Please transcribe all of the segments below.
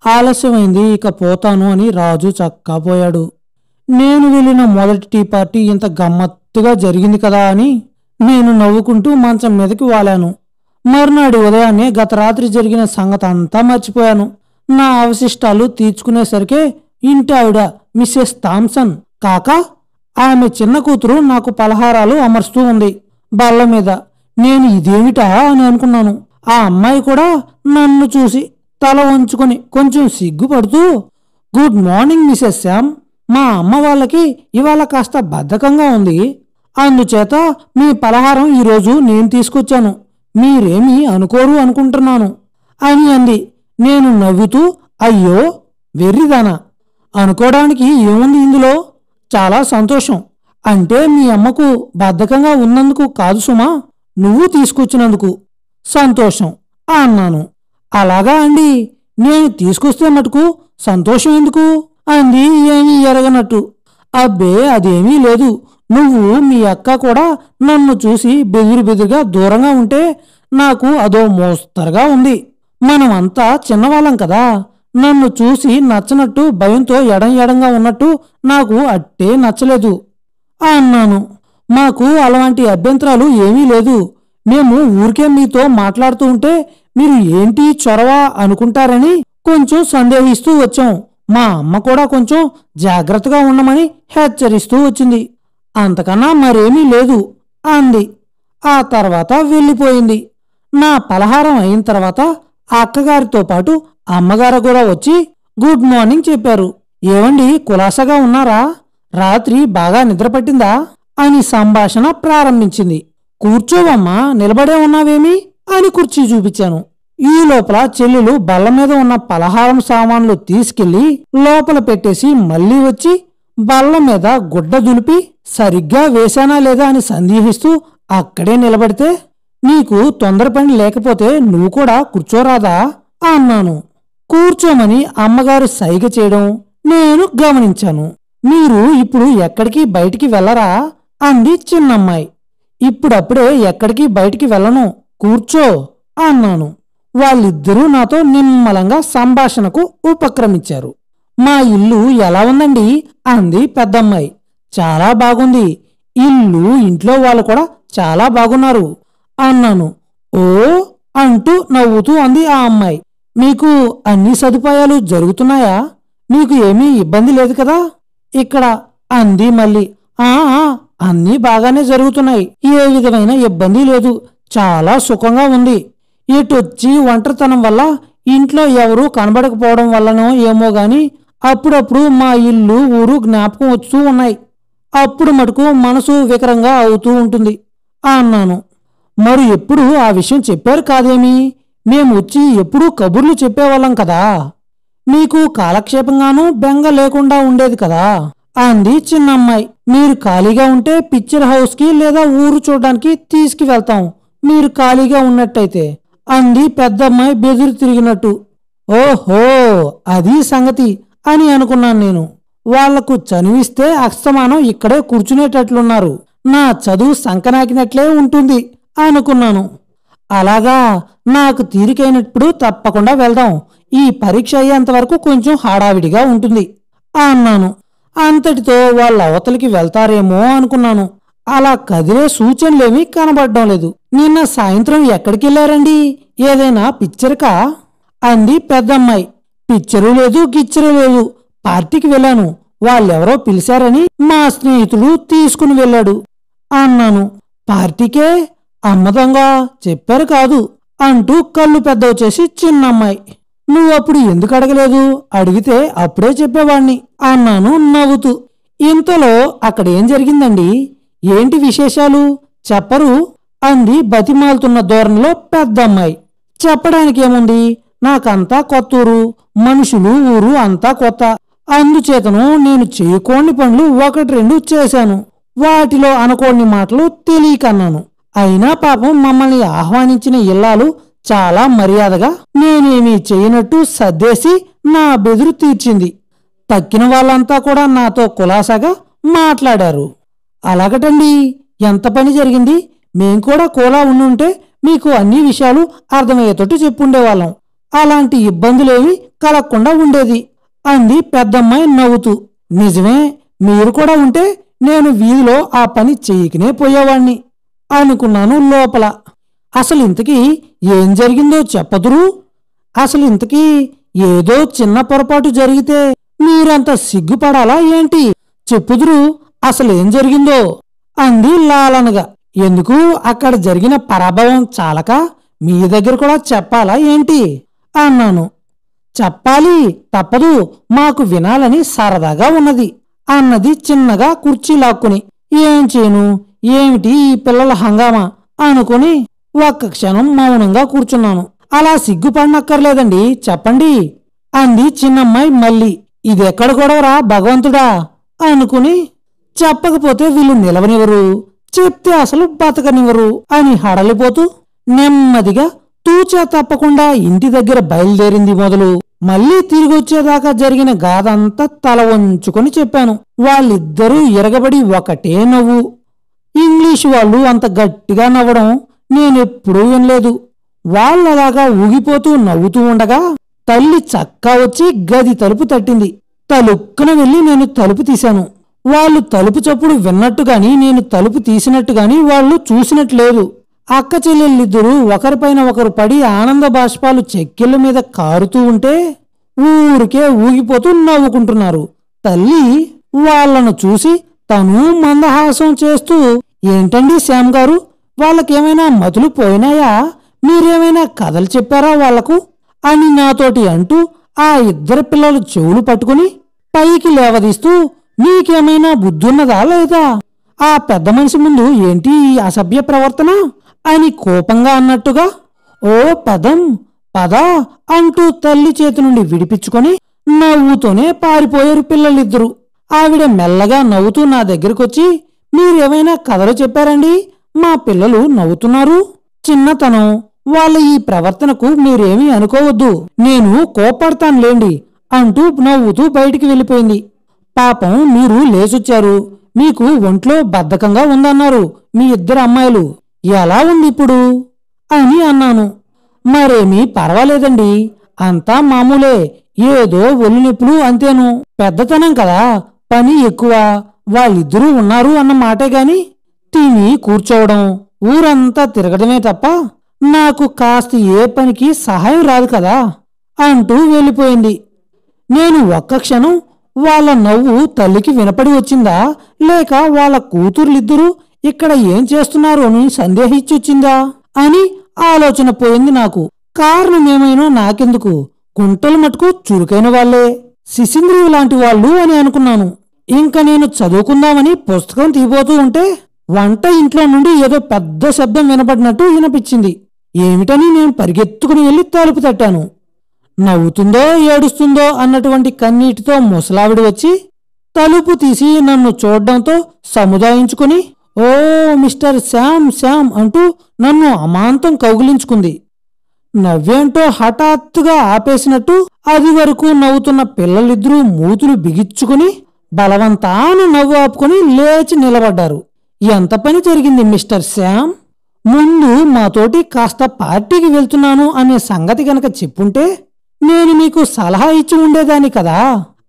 ఆలస్యమైంది, ఇక పోతాను అని రాజు చక్కా పోయాడు. నేను వెళ్ళిన మొదటి టీ పార్టీ ఇంత గమ్మత్తుగా జరిగింది కదా అని నేను నవ్వుకుంటూ మంచం మీదకి వాలాను. మర్నాడు ఉదయాన్నే గత రాత్రి జరిగిన సంగతి అంతా మర్చిపోయాను. నా అవశిష్టాలు తీర్చుకునేసరికే ఇంటి ఆవిడ మిస్సెస్ థామ్సన్ కాక ఆమె చిన్న కూతురు నాకు పలహారాలు అమర్స్తూ ఉంది బల్ల మీద. నేను ఇదేమిటా అని అనుకున్నాను. ఆ అమ్మాయి కూడా నన్ను చూసి తల వంచుకొని కొంచెం సిగ్గుపడుతూ, గుడ్ మార్నింగ్ మిసెస్ శామ్, మా అమ్మ వాళ్ళకి ఇవాళ కాస్త బద్ధకంగా ఉంది, అందుచేత మీ పలహారం ఈరోజు నేను తీసుకొచ్చాను, మీరేమీ అనుకోరు అనుకుంటున్నాను అని అంది. నేను నవ్వుతూ, అయ్యో వెర్రిదానా, అనుకోవడానికి ఏముంది ఇందులో, చాలా సంతోషం. అంటే మీ అమ్మకు బద్ధకంగా ఉన్నందుకు కాదు సుమా, నువ్వు తీసుకొచ్చినందుకు సంతోషం అన్నాను. అలాగా అండి, నేను తీసుకొస్తే మటుకు సంతోషం ఎందుకు అంది ఏమీ ఎరగనట్టు. అబ్బే అదేమీ లేదు, నువ్వు మీ అక్క కూడా నన్ను చూసి బెదిరిగా దూరంగా ఉంటే నాకు అదో మోస్తరుగా ఉంది. మనమంతా చిన్నవాళ్ళం కదా, నన్ను చూసి నచ్చనట్టు భయంతో ఎడంగా ఉన్నట్టు నాకు అట్టే నచ్చలేదు అన్నాను. మాకు అలాంటి అభ్యంతరాలు ఏమీ లేదు, మేము ఊరికే మీతో మాట్లాడుతూ ఉంటే మీరు ఏంటి చొరవ అనుకుంటారని కొంచెం సందేహిస్తూ వచ్చాం. మా అమ్మ కూడా కొంచెం జాగ్రత్తగా ఉండమని హెచ్చరిస్తూ వచ్చింది, అంతకన్నా మరేమీ లేదు అంది. ఆ తర్వాత వెళ్ళిపోయింది. నా పలహారం అయిన తర్వాత అక్కగారితో పాటు అమ్మగారు కూడా వచ్చి గుడ్ మార్నింగ్ చెప్పారు. ఏవండి కులాసగా ఉన్నారా, రాత్రి బాగా నిద్రపట్టిందా అని సంభాషణ ప్రారంభించింది. కూర్చోవమ్మా, నిలబడే ఉన్నావేమి అని కుర్చీ చూపించాను. ఈ లోపల చెల్లెలు బల్ల మీద ఉన్న పలహారం సామాన్లు తీసుకెళ్లి లోపల పెట్టేసి మళ్లీ వచ్చి బల్ల మీద గుడ్డ దులిపి సరిగ్గా వేశానా లేదా అని సందేహిస్తూ అక్కడే నిలబడితే, నీకు తొందర పని లేకపోతే నువ్వు కూడా కూర్చోరాదా అన్నాను. కూర్చోమని అమ్మగారు సైగ చేయడం నేను గమనించాను. మీరు ఇప్పుడు ఎక్కడికి బయటికి వెళ్ళరా అంది చిన్నమ్మాయి. ఇప్పుడప్పుడే ఎక్కడికి బయటికి వెళ్ళను, కూర్చో అన్నాను. వాళ్ళిద్దరూ నాతో నిమ్మలంగా సంభాషణకు ఉపక్రమించారు. మా ఇల్లు ఎలా ఉందండి అంది పెద్దమ్మాయి. చాలా బాగుంది, ఇల్లు ఇంట్లో వాళ్ళు కూడా చాలా బాగున్నారు అన్నాను. ఓ అంటూ నవ్వుతూ అంది ఆ అమ్మాయి. మీకు అన్ని సదుపాయాలు జరుగుతున్నాయా, మీకు ఏమీ ఇబ్బంది లేదు కదా ఇక్కడ అంది మళ్ళీ. అన్నీ బాగానే జరుగుతున్నాయి, ఏ విధమైన ఇబ్బంది లేదు, చాలా సుఖంగా ఉంది. ఇటొచ్చి ఒంటరితనం వల్ల ఇంట్లో ఎవరూ కనబడకపోవడం వల్లనో ఏమో గాని అప్పుడప్పుడు మా ఇల్లు ఊరు జ్ఞాపకం వస్తూ ఉన్నాయి, అప్పుడు మటుకు మనసు వికరంగా అవుతూ ఉంటుంది అన్నాను. మరి ఎప్పుడు ఆ విషయం చెప్పారు కాదేమి, మేము వచ్చి ఎప్పుడూ కబుర్లు చెప్పేవాళ్ళం కదా, మీకు కాలక్షేపంగానూ బెంగ లేకుండా ఉండేది కదా అంది చిన్నమ్మాయి. మీరు ఖాళీగా ఉంటే పిక్చర్ హౌస్కి లేదా ఊరు చూడడానికి తీసుకువెళ్తాం, మీరు ఖాళీగా ఉన్నట్టయితే అంది పెద్దమ్మాయి బెదురు తిరిగినట్టు. ఓహో అది సంగతి అని అనుకున్నాను నేను. వాళ్లకు చనువిస్తే అస్తమానం ఇక్కడే కూర్చునేటట్లున్నారు, నా చదువు సంకనాకినట్లే ఉంటుంది అనుకున్నాను. అలాగా, నాకు తీరికైనప్పుడు తప్పకుండా వెళ్దాం, ఈ పరీక్ష అయ్యేంతవరకు కొంచెం హడావిడిగా ఉంటుంది అన్నాను. అంతటితో వాళ్ళ అవతలికి వెళ్తారేమో అనుకున్నాను. అలా కదిలే సూచనలేమీ కనబడడం లేదు. నిన్న సాయంత్రం ఎక్కడికి వెళ్ళారండి, ఏదైనా పిక్చర్కా అంది పెద్దమ్మాయి. పిక్చరు లేదు గిచ్చరు లేదు, పార్టీకి వెళ్ళాను, వాళ్ళెవరో పిలిచారని మా స్నేహితుడు తీసుకుని వెళ్ళాడు అన్నాను. పార్టీకే, అమ్మదంగా చెప్పారు కాదు అంటూ కళ్ళు పెద్దవి చేసి చిన్నమ్మాయి. నువ్వప్పుడు ఎందుకు అడగలేదు, అడిగితే అప్పుడే చెప్పేవాణ్ణి అన్నాను నవ్వుతూ. ఇంతలో అక్కడేం జరిగిందండి, ఏంటి విశేషాలు చెప్పరు అంది బతిమాలుతున్న ధోరణిలో పెద్దమ్మాయి. చెప్పడానికేముంది, నాకంతా కొత్తూరు, మనుషులు ఊరు అంతా కొత్త, అందుచేతను నేను చేయకోని పనులు ఒకటి రెండు చేశాను, వాటిలో అనుకోని మాటలు తెలియకన్నాను. అయినా పాపం మమ్మల్ని ఆహ్వానించిన ఇల్లాలు చాలా మర్యాదగా నేనేమీ చేయనట్టు సర్దేసి నా బెదురు తీర్చింది. తక్కిన వాళ్ళంతా కూడా నాతో కులాసాగా మాట్లాడారు. అలాగటండి, ఎంత పని జరిగింది, మేం కూడా కోలా ఉండుంటే మీకు అన్ని విషయాలు అర్థమయ్యేటట్టు చెప్పుండేవాళ్ళం అలాంటి ఇబ్బందులేవి కలగకుండా ఉండేది అంది పెద్దమ్మాయి నవ్వుతూ. నిజమే, మీరు కూడా ఉంటే నేను వీధిలో ఆ పని చెయ్యకనే పోయేవాణ్ణి అనుకున్నాను లోపల. అసలు ఇంతకీ ఏం జరిగిందో చెప్పదురు? అసలు ఇంతకీ ఏదో చిన్న పొరపాటు జరిగితే మీరంత సిగ్గుపడాలా ఏంటి? చెప్పుదురు అసలేం జరిగిందో అంది లాలనగా. ఎందుకు, అక్కడ జరిగిన పరాభవం చాలక మీ దగ్గర కూడా చెప్పాలా ఏంటి అన్నాను. చెప్పాలి, తప్పదు, మాకు వినాలని సరదాగా ఉన్నది అన్నది చిన్నగా కుర్చీ లాక్కుని. ఏం చేయను, ఏమిటి ఈ పిల్లల హంగామా అనుకుని ఒక్క క్షణం మౌనంగా కూర్చున్నాను. అలా సిగ్గుపడనక్కర్లేదండి, చెప్పండి అంది చిన్నమ్మాయి మళ్ళీ. ఇదెక్కడ గొడవరా భగవంతుడా అనుకుని, చెప్పకపోతే వీళ్ళు నిలవనివ్వరు, చెప్తే అసలు బతకనివ్వరు అని హడలిపోతూ నెమ్మదిగా తూచా తప్పకుండా ఇంటి దగ్గర బయలుదేరింది మొదలు మళ్ళీ తిరిగొచ్చేదాకా జరిగిన గాథంతా తల వంచుకొని చెప్పాను. వాళ్ళిద్దరూ ఎరగబడి ఒకటే నవ్వు. ఇంగ్లీషు వాళ్ళు అంత గట్టిగా నవ్వడం నేనెప్పుడూ వినలేదు. వాళ్ళలాగా ఊగిపోతూ నవ్వుతూ ఉండగా తల్లి చక్కా వచ్చి గది తలుపు తట్టింది. తలుక్కున వెళ్ళి నేను తలుపు తీశాను. వాళ్ళు తలుపు చప్పుడు విన్నట్టుగాని నేను తలుపు తీసినట్టుగాని వాళ్ళు చూసినట్లేదు. అక్క చెల్లెళ్ళిద్దరూ ఒకరిపైన ఒకరు పడి ఆనంద బాష్పాలు చెక్కిళ్ళ మీద కారుతూ ఉంటే ఊరికే ఊగిపోతూ నవ్వుకుంటున్నారు. తల్లి వాళ్లను చూసి తను మందహాసం చేస్తూ, ఏంటండి శ్యామ్ గారు, వాళ్ళకేమైనా మతులు పోయినాయా? మీరేమైనా కథలు చెప్పారా వాళ్లకు అని నాతోటి అంటూ ఆ ఇద్దరు పిల్లలు చెవులు పట్టుకుని పైకి లేవదీస్తూ, నీకేమైనా బుద్ధున్నదా లేదా? ఆ పెద్ద మనిషి ముందు ఏంటి ఈ అసభ్య ప్రవర్తన అని కోపంగా అన్నట్టుగా, ఓ పదం పద అంటూ తల్లి చేతి నుండి విడిపించుకొని నవ్వుతూనే పారిపోయారు పిల్లలిద్దరూ. ఆవిడ మెల్లగా నవ్వుతూ నా దగ్గరకొచ్చి, మీరేమైనా కథలు చెప్పారండి, మా పిల్లలు నవ్వుతున్నారు. చిన్నతనం వాళ్ళ ఈ ప్రవర్తనకు మీరేమీ అనుకోవద్దు, నేను కోపడతానులేండి అంటూ నవ్వుతూ బయటికి వెళ్ళిపోయింది. పాపం మీరు లేచొచ్చారు, మీకు ఒంట్లో బద్ధకంగా ఉందన్నారు మీ ఇద్దరు అమ్మాయిలు, ఎలా ఉంది ఇప్పుడు అని అన్నాను. మరేమీ పర్వాలేదండి, అంతా మామూలే, ఏదో ఒళ్ళు నొప్పులు అంతేను, పెద్దతనం కదా, పని ఎక్కువ, వాళ్ళిద్దరూ ఉన్నారు అన్న మాటే గాని తిని కూర్చోవడం ఊరంతా తిరగడమే తప్ప నాకు కాస్త ఏ పనికి సహాయం రాదు కదా అంటూ వెళ్ళిపోయింది. నేను ఒక్క క్షణం వాళ్ళ నవ్వు తల్లికి వినపడి వచ్చిందా, లేక వాళ్ళ కూతుర్లిద్దరూ ఇక్కడ ఏం చేస్తున్నారు అని సందేహించొచ్చిందా అని ఆలోచన పోయింది నాకు. కారణమేమైనా నాకెందుకు, గుంటలు మటుకు చురుకైన వాళ్లే, శిశింద్రువు లాంటి వాళ్ళు అని అనుకున్నాను. ఇంక నేను చదువుకుందామని పుస్తకం తీపోతూ ఉంటే వంట ఇంట్లో నుండి ఏదో పెద్ద శబ్దం వినపడినట్టు వినిపించింది. ఏమిటని నేను పరిగెత్తుకుని వెళ్ళి తలుపు తట్టాను. నవ్వుతుందో ఏడుస్తుందో అన్నటువంటి కన్నీటితో ముసలావిడి వచ్చి తలుపు తీసి నన్ను చూడ్డంతో సముదాయించుకుని, ఓ మిస్టర్ శ్యామ్ శ్యామ్ అంటూ నన్ను అమాంతం కౌగిలించుకుంది. నవ్వేంటో హఠాత్తుగా ఆపేసినట్టు అది వరకు నవ్వుతున్న పిల్లలిద్దరూ మూతులు బిగించుకుని బలవంతాన నవ్వు ఆపుకుని లేచి నిలబడ్డారు. ఎంత పని జరిగింది మిస్టర్ శ్యామ్? ముందు మాతోటి కాస్త పార్టీకి వెళ్తున్నాను అనే సంగతి గనక చెప్పుంటే నేను మీకు సలహా ఇచ్చి ఉండేదాన్ని కదా.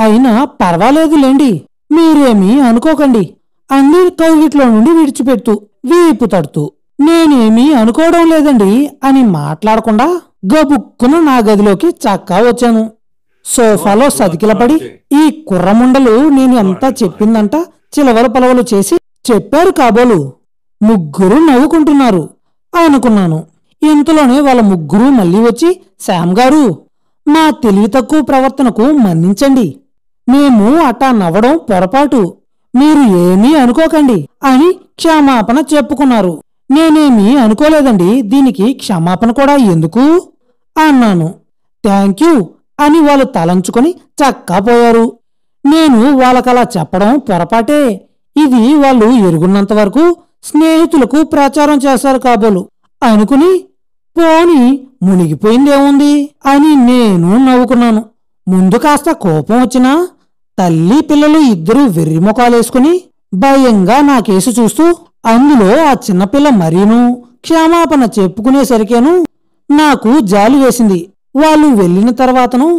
అయినా పర్వాలేదులేండి, మీరేమీ అనుకోకండి అన్ని కౌగిట్లో నుండి విడిచిపెడుతూ వీపు తడుతూ, నేనేమీ అనుకోవడం లేదండి అని మాట్లాడకుండా గబుక్కున నా గదిలోకి చక్కా వచ్చాను. సోఫాలో సతికిలపడి ఈ కుర్రముండలు నేను అంతా చెప్పిందంట చిలవల పలవలు చేసి చెప్పారు కాబోలు. ముగ్గురు నవ్వుకుంటున్నారు అనుకున్నాను. ఇంతలోనే వాళ్ళ ముగ్గురు మళ్ళీ వచ్చి, శ్యామ్ గారు, మా తెలివి తక్కువ ప్రవర్తనకు మన్నించండి, మేము అట్టా నవ్వడం పొరపాటు, మీరు ఏమీ అనుకోకండి అని క్షమాపణ చెప్పుకున్నారు. నేనేమీ అనుకోలేదండి, దీనికి క్షమాపణ కూడా ఎందుకు అన్నాను. థ్యాంక్యూ అని వాళ్ళు తలంచుకొని చక్కా పోయారు. నేను వాళ్ళకలా చెప్పడం పొరపాటే, ఇది వాళ్ళు ఎరుగున్నంత వరకు స్నేహితులకు ప్రచారం చేశారు కాబోలు అనుకుని, పోని మునిగిపోయిందేముంది అని నేను నవ్వుకున్నాను. ముందు కాస్త కోపం వచ్చినా తల్లి పిల్లలు ఇద్దరూ వెర్రిముఖాలేసుకుని భయంగా నా కేసు చూస్తూ, అందులో ఆ చిన్నపిల్ల మరీను క్షమాపణ చెప్పుకునేసరికేను నాకు జాలి వేసింది. వాళ్ళు వెళ్ళిన తర్వాతను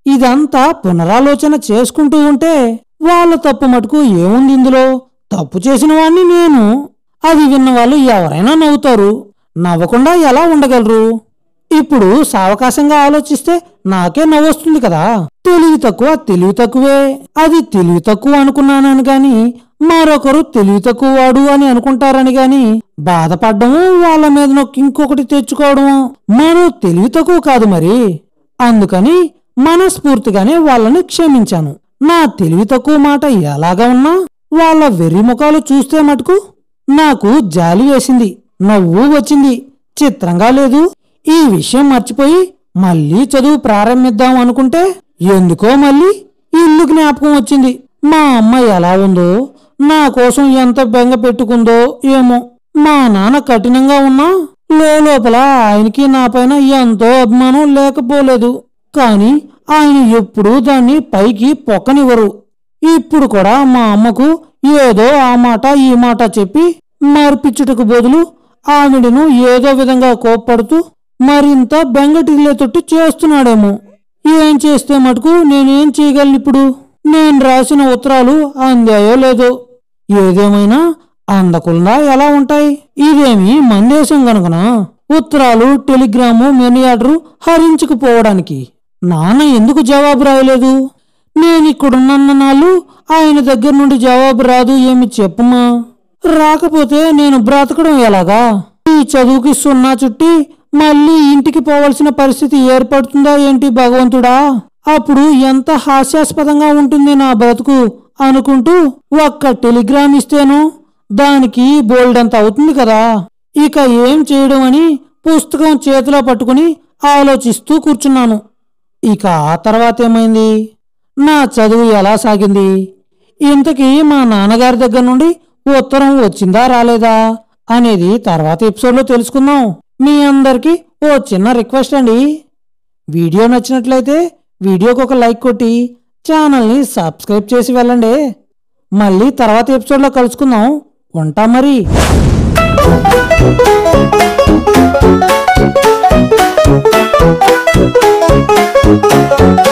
ఇదంతా పునరాలోచన చేసుకుంటూ ఉంటే వాళ్ళ తప్పు మటుకు ఏముంది ఇందులో? తప్పు చేసిన వాణ్ణి నేను. అది విన్న వాళ్ళు ఎవరైనా నవ్వుతారు. నవ్వకుండా ఎలా ఉండగలరు? ఇప్పుడు సావకాశంగా ఆలోచిస్తే నాకే నవ్వొస్తుంది కదా. తెలివి తక్కువే. అది తెలివి తక్కువ అనుకున్నానని గాని మరొకరు తెలివి తక్కువ వాడు అని అనుకుంటారని గాని బాధపడ్డము, వాళ్ళ మీద ఇంకొకటి తెచ్చుకోవడము మనం తెలివి తక్కువ కాదు మరి. అందుకని మనస్ఫూర్తిగానే వాళ్ళని క్షమించాను. నా తెలివి తక్కువ మాట ఎలాగా ఉన్నా వాళ్ళ వెర్రి ముఖాలు చూస్తే మటుకు నాకు జాలి వేసింది, నవ్వు వచ్చింది. చిత్రంగా లేదు? ఈ విషయం మర్చిపోయి మళ్ళీ చదువు ప్రారంభిద్దాం అనుకుంటే ఎందుకో మళ్ళీ ఇల్లు జ్ఞాపకం వచ్చింది. మా అమ్మ ఎలా ఉందో, నా కోసం ఎంత బెంగ పెట్టుకుందో ఏమో. మా నాన్న కఠినంగా ఉన్నా లోపల ఆయనకి నా పైన ఎంతో అభిమానం లేకపోలేదు. కాని ఆయన ఎప్పుడూ దాన్ని పైకి పొక్కనివ్వరు. ఇప్పుడు కూడా మా అమ్మకు ఏదో ఆ మాట ఈ మాట చెప్పి మార్పిచ్చుటకు బదులు ఆవిడను ఏదో విధంగా కోప్పడుతూ మరింత బెంగటిల్లేతొట్టు చేస్తున్నాడేమో. ఏం చేస్తే మటుకు నేనేం చేయగలను ఇప్పుడు? నేను రాసిన ఉత్తరాలు అందాయో లేదో. ఏదేమైనా అందకుండా ఎలా ఉంటాయి? ఇదేమి మందేశం గనుకనా ఉత్తరాలు, టెలిగ్రాము, మనీ ఆర్డరు హరించుకుపోవడానికి? నాన్న ఎందుకు జవాబు రాయలేదు? నేనిక్కడున్న నాళ్ళు ఆయన దగ్గర నుండి జవాబు రాదు ఏమి చెప్పమా? రాకపోతే నేను బ్రతకడం ఎలాగా? ఈ చదువుకి సున్నా చుట్టి మళ్ళీ ఇంటికి పోవలసిన పరిస్థితి ఏర్పడుతుందా ఏంటి భగవంతుడా? అప్పుడు ఎంత హాస్యాస్పదంగా ఉంటుంది నా బ్రతుకు అనుకుంటూ ఒక్క టెలిగ్రామ్ ఇస్తేను దానికి బోల్డంత అవుతుంది కదా. ఇక ఏం చేయడం అని పుస్తకం చేతిలో పట్టుకుని ఆలోచిస్తూ కూర్చున్నాను. ఇక ఆ తర్వాత ఏమైంది? నా చదువు ఎలా సాగింది? ఇంతకీ మా నాన్నగారి దగ్గర నుండి ఉత్తరం వచ్చిందా రాలేదా అనేది తర్వాత ఎపిసోడ్లో తెలుసుకుందాం. మీ అందరికీ ఓ చిన్న రిక్వెస్ట్ అండి. వీడియో నచ్చినట్లయితే వీడియోకి ఒక లైక్ కొట్టి ఛానల్ని సబ్స్క్రైబ్ చేసి వెళ్ళండి. మళ్ళీ తర్వాత ఎపిసోడ్లో కలుసుకుందాం. ఉంటా మరి. Thank you.